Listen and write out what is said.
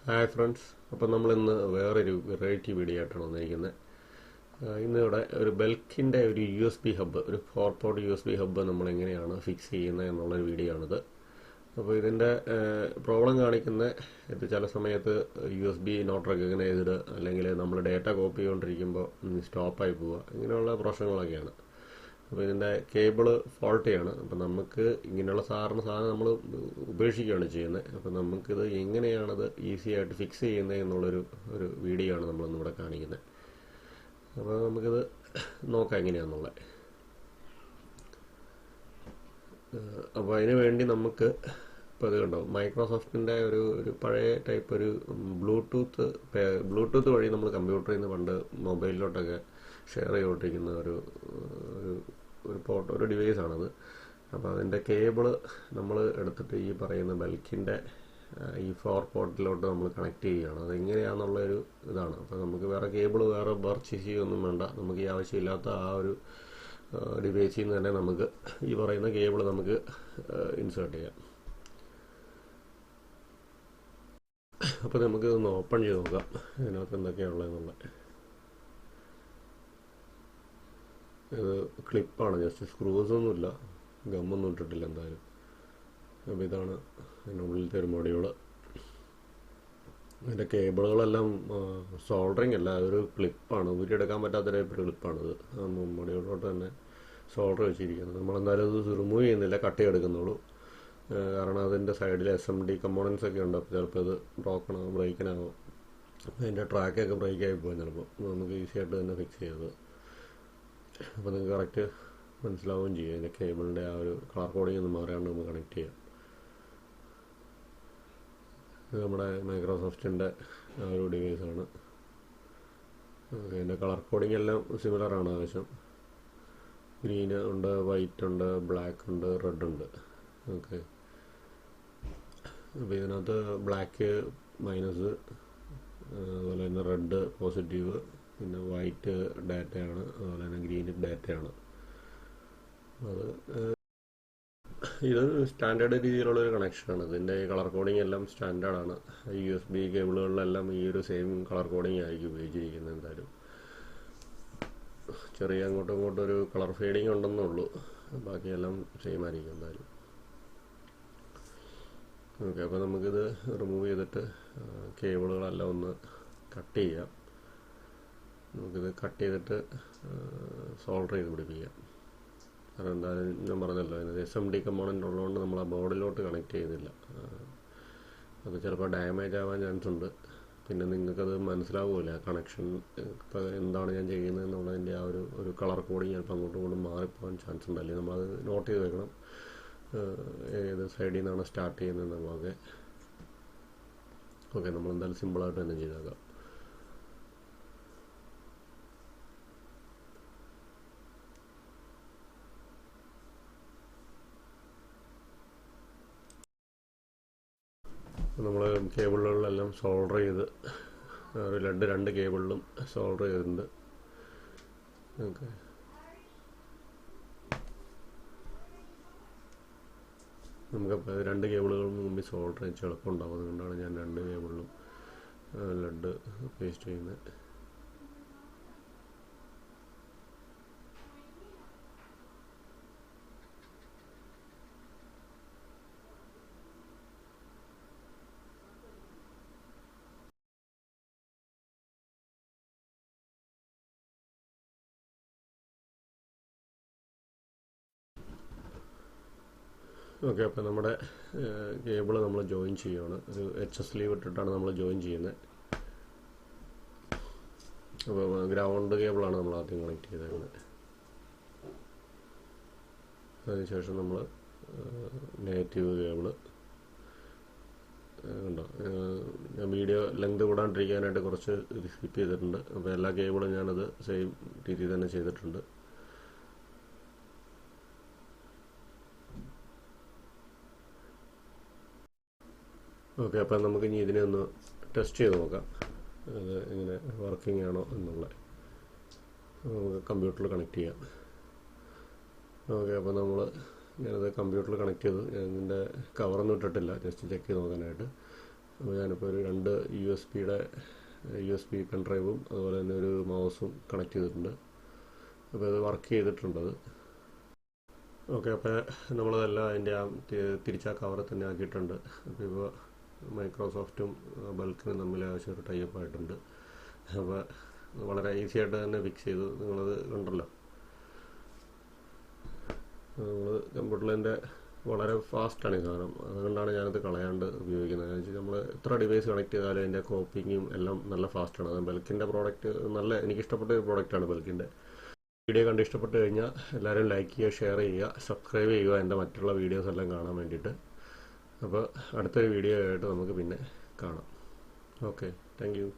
Hi friends, അപ്പോൾ നമ്മളിന്ന് വേറൊരു വെറൈറ്റി വീഡിയോ ആയിട്ടാണ് വന്നിരിക്കുന്നത്. ഇന്നിവിടെ ഒരു ബെൽക്കിൻ്റെ ഒരു USB ഹബ്ബ്, ഒരു 4 പോർട്ട് USB ഹബ്ബ് നമ്മളെങ്ങനെയാണ് ഫിക്സ് ചെയ്യുന്നത് എന്നുള്ളൊരു വീഡിയോ ആണിത്. അപ്പോൾ ഇതിൻ്റെ പ്രോബ്ലം കാണിക്കുന്ന ഇത് ചില സമയത്ത് USB നോട്ട് റെക്കഗ്നൈസ്ഡ്, അല്ലെങ്കിൽ നമ്മൾ ഡേറ്റ കോപ്പി ചെയ്തുകൊണ്ടിരിക്കുമ്പോൾ സ്റ്റോപ്പായി പോവുക, ഇങ്ങനെയുള്ള പ്രശ്നങ്ങളൊക്കെയാണ്. അപ്പോൾ ഇതിൻ്റെ കേബിള് ഫോൾട്ടിയാണ്. അപ്പോൾ നമുക്ക് ഇങ്ങനെയുള്ള സാധനം നമ്മൾ ഉപേക്ഷിക്കുകയാണ് ചെയ്യുന്നത്. അപ്പോൾ നമുക്കിത് എങ്ങനെയാണത് ഈസി ആയിട്ട് ഫിക്സ് ചെയ്യുന്നത് എന്നുള്ളൊരു വീഡിയോ ആണ് നമ്മളിന്നിവിടെ കാണിക്കുന്നത്. അപ്പോൾ നമുക്കിത് നോക്കാം എങ്ങനെയാണെന്നുള്ളത്. അപ്പോൾ അതിന് വേണ്ടി നമുക്ക് ഇപ്പോൾ ഇത് കണ്ടോ, മൈക്രോസോഫ്റ്റിൻ്റെ ഒരു പഴയ ടൈപ്പ് ഒരു ബ്ലൂടൂത്ത് വഴി നമ്മൾ കമ്പ്യൂട്ടറിൽ നിന്ന് പണ്ട് മൊബൈലിലോട്ടൊക്കെ ഷെയർ ചെയ്തുകൊണ്ടിരിക്കുന്ന ഒരു ഡിവൈസാണത്. അപ്പോൾ അതിൻ്റെ കേബിള് നമ്മൾ എടുത്തിട്ട് ഈ പറയുന്ന ബെൽക്കിൻ്റെ ഈ 4 പോർട്ടിലോട്ട് നമ്മൾ കണക്ട് ചെയ്യുകയാണ്. അതെങ്ങനെയാണെന്നുള്ളൊരു ഇതാണ്. അപ്പോൾ നമുക്ക് വേറെ പർച്ചേസ് ചെയ്യുകയൊന്നും വേണ്ട. നമുക്ക് ഈ ആവശ്യമില്ലാത്ത ആ ഒരു ഡിവൈസിൽ നിന്ന് തന്നെ നമുക്ക് ഈ പറയുന്ന കേബിൾ നമുക്ക് ഇൻസേർട്ട് ചെയ്യാം. അപ്പോൾ നമുക്കിതൊന്ന് ഓപ്പൺ ചെയ്ത് നോക്കാം ഇതിനകത്ത് എന്തൊക്കെയാണുള്ളതെന്നുള്ളത്. ഇത് ക്ലിപ്പാണ്, ജസ്റ്റ് സ്ക്രൂസൊന്നുമില്ല, ഗമ്മൊന്നും ഇട്ടിട്ടില്ല എന്തായാലും. അപ്പോൾ ഇതാണ് അതിനുള്ളിലത്തെ ഒരു മൊഡ്യൂള്. അതിൻ്റെ കേബിളുകളെല്ലാം സോൾഡറിങ് അല്ല, അതൊരു ക്ലിപ്പാണ്, ഊരിയെടുക്കാൻ പറ്റാത്ത ടൈപ്പ് ഒരു ക്ലിപ്പാണിത്. മൊഡ്യൂളിലോട്ട് തന്നെ സോൾഡർ വെച്ചിരിക്കുന്നത്. നമ്മളെന്തായാലും ഇത് റിമൂവ് ചെയ്യുന്നില്ല, കട്ട് ചെയ്തെടുക്കുന്നുള്ളൂ. കാരണം അതിൻ്റെ സൈഡിൽ SMD കമ്പോണൻസ് ഒക്കെ ഉണ്ട്. അപ്പോൾ ചിലപ്പോൾ ഇത് ബ്രേക്കിനാകും. അതിൻ്റെ ട്രാക്കൊക്കെ ബ്രേക്കായി പോകും ചിലപ്പോൾ. നമുക്ക് ഈസി ആയിട്ട് തന്നെ ഫിക്സ് ചെയ്യാത്. അപ്പോൾ നിങ്ങൾക്ക് കറക്റ്റ് മനസ്സിലാവുകയും ചെയ്യും. അതിൻ്റെ കേബിളിൻ്റെ ആ ഒരു കളർ കോഡിങ് ഒന്നും മാറിയാണ്ട് നമുക്ക് കണക്ട് ചെയ്യാം. ഇത് നമ്മുടെ മൈക്രോസോഫ്റ്റിൻ്റെ ആ ഒരു ഡിവൈസാണ്. അതിൻ്റെ കളർ കോഡിങ് എല്ലാം സിമിലറാണ്. ആവശ്യം ഗ്രീന് ഉണ്ട്, വൈറ്റ് ഉണ്ട്, ബ്ലാക്ക് ഉണ്ട്, റെഡ് ഉണ്ട്. ഓക്കെ, അപ്പോൾ ഇതിനകത്ത് ബ്ലാക്ക് മൈനസ്, അതുപോലെ തന്നെ റെഡ് പോസിറ്റീവ്, പിന്നെ വൈറ്റ് ഡാറ്റയാണ്, അതുപോലെ തന്നെ ഗ്രീൻ ഡാറ്റയാണ്. ഇത് സ്റ്റാൻഡേർഡ് രീതിയിലുള്ളൊരു കണക്ഷനാണ്. ഇതിൻ്റെ കളർ കോഡിങ് എല്ലാം സ്റ്റാൻഡേർഡാണ്. USB കേബിളുകളിലെല്ലാം ഈ ഒരു സെയിം കളർ കോഡിങ് ആയിരിക്കും ഉപയോഗിച്ചിരിക്കുന്നത്. എന്തായാലും ചെറിയ അങ്ങോട്ടും ഇങ്ങോട്ടും ഒരു കളർ ഫെയ്ഡിങ് ഉണ്ടെന്നുള്ളൂ, ബാക്കിയെല്ലാം സെയിം ആയിരിക്കും എന്തായാലും. ഓക്കെ, അപ്പോൾ നമുക്കിത് റിമൂവ് ചെയ്തിട്ട് കേബിളുകളെല്ലാം ഒന്ന് കട്ട് ചെയ്യാം. നമുക്കിത് കട്ട് ചെയ്തിട്ട് സോൾഡർ ചെയ്ത് പിടിപ്പിക്കാം. കാരണം എന്തായാലും ഞാൻ പറഞ്ഞല്ലോ, അതിന് SMD കമ്പോണൻ്റ് ഉള്ളതുകൊണ്ട് നമ്മൾ ആ ബോർഡിലോട്ട് കണക്ട് ചെയ്യുന്നില്ല. അത് ചിലപ്പോൾ ഡാമേജ് ആവാൻ ചാൻസ് ഉണ്ട്. പിന്നെ നിങ്ങൾക്കത് മനസ്സിലാവില്ല കണക്ഷൻ എന്താണ് ഞാൻ ചെയ്യുന്നത് എന്നുള്ളതിൻ്റെ ആ ഒരു കളർ കോഡിങ് ചിലപ്പോൾ അങ്ങോട്ടും ഇങ്ങോട്ടും മാറിപ്പോകാൻ ചാൻസ് ഉണ്ട്. അല്ലെങ്കിൽ നമ്മളത് നോട്ട് ചെയ്ത് വെക്കണം, ഏത് സൈഡിൽ നിന്നാണ് സ്റ്റാർട്ട് ചെയ്യുന്നത് നമ്മളൊക്കെ. ഓക്കെ, നമ്മളെന്തായാലും സിമ്പിളായിട്ട് തന്നെ ചെയ്തേക്കാം. നമ്മൾ കേബിളുകളിലെല്ലാം സോൾഡർ ചെയ്ത് ഒരു രണ്ട് കേബിളിലും സോൾഡർ ചെയ്തിട്ടുണ്ട്. ഓക്കെ, നമുക്കപ്പോൾ 2 കേബിളുകളും മുമ്പിൽ സോൾഡർ വെച്ച് എളുപ്പമുണ്ടാവും. അതുകൊണ്ടാണ് ഞാൻ 2 കേബിളിലും ലെഡ് പേസ്റ്റ് ചെയ്യുന്നത്. ഓക്കെ, അപ്പോൾ നമ്മുടെ കേബിൾ നമ്മൾ ജോയിൻ ചെയ്യുകയാണ്. ഒരു HS ലീവ് ഇട്ടിട്ടാണ് നമ്മൾ ജോയിൻ ചെയ്യുന്നത്. അപ്പോൾ ഗ്രൗണ്ട് കേബിളാണ് നമ്മൾ ആദ്യം കണക്ട് ചെയ്തേക്കുന്നത്. അതിനുശേഷം നമ്മൾ നെഗറ്റീവ് കേബിള് ഉണ്ടോ, ഞാൻ വീഡിയോ ലെങ്ത് കൂടാണ്ടിരിക്കാനായിട്ട് കുറച്ച് ഇത് സ്കിപ്പ് ചെയ്തിട്ടുണ്ട്. അപ്പോൾ എല്ലാ കേബിളും ഞാനത് സെയിം രീതിയിൽ തന്നെ ചെയ്തിട്ടുണ്ട്. ഓക്കെ, അപ്പം നമുക്ക് ഇനി ഇതിനെ ഒന്ന് ടെസ്റ്റ് ചെയ്ത് നോക്കാം, അത് എങ്ങനെ വർക്കിംഗ് ആണോ എന്നുള്ളത്. നമുക്ക് കമ്പ്യൂട്ടറിൽ കണക്ട് ചെയ്യാം. ഓക്കെ, അപ്പോൾ ഞാനത് കമ്പ്യൂട്ടറിൽ കണക്ട് ചെയ്തു. ഞാൻ ഇതിൻ്റെ കവറൊന്നും ഇട്ടിട്ടില്ല, ജസ്റ്റ് ചെക്ക് ചെയ്ത് നോക്കാനായിട്ട്. അപ്പോൾ ഞാനിപ്പോൾ ഒരു 2 USB പെൻഡ്രൈവും അതുപോലെ തന്നെ ഒരു മൗസും കണക്ട് ചെയ്തിട്ടുണ്ട്. അപ്പോൾ ഇത് വർക്ക് ചെയ്തിട്ടുണ്ടത്. ഓക്കെ, അപ്പോൾ നമ്മളതെല്ലാം അതിൻ്റെ തിരിച്ചാ കവറിൽ തന്നെ ആക്കിയിട്ടുണ്ട്. അപ്പോൾ ഇപ്പോൾ മൈക്രോസോഫ്റ്റും ബൾക്കിനും തമ്മിൽ ആവശ്യം ഒരു ടൈപ്പ് ആയിട്ടുണ്ട്. അപ്പോൾ വളരെ ഈസി ആയിട്ട് തന്നെ ഫിക്സ് ചെയ്തു. നിങ്ങളത് കണ്ടല്ലോ. നമ്മൾ കമ്പ്യൂട്ടറിൻ്റെ വളരെ ഫാസ്റ്റാണ് ഈ സാധനം. അതുകൊണ്ടാണ് ഞാനത് കളയാണ്ട് ഉപയോഗിക്കുന്നത്. എന്ന് വെച്ചാൽ നമ്മൾ എത്ര ഡിവൈസ് കണക്ട് ചെയ്താലും അതിൻ്റെ കോപ്പിങ്ങും എല്ലാം നല്ല ഫാസ്റ്റാണ്. അത് ബൾക്കിൻ്റെ പ്രോഡക്റ്റ് എനിക്കിഷ്ടപ്പെട്ട ഒരു പ്രോഡക്റ്റാണ് ബൾക്കിൻ്റെ. വീഡിയോ കണ്ട് ഇഷ്ടപ്പെട്ട് കഴിഞ്ഞാൽ എല്ലാവരും ലൈക്ക് ചെയ്യുക, ഷെയർ ചെയ്യുക, സബ്സ്ക്രൈബ് ചെയ്യുക എൻ്റെ മറ്റുള്ള വീഡിയോസ് എല്ലാം കാണാൻ വേണ്ടിയിട്ട്. അപ്പോൾ അടുത്തൊരു വീഡിയോ ആയിട്ട് നമുക്ക് പിന്നെ കാണാം. Okay, thank you.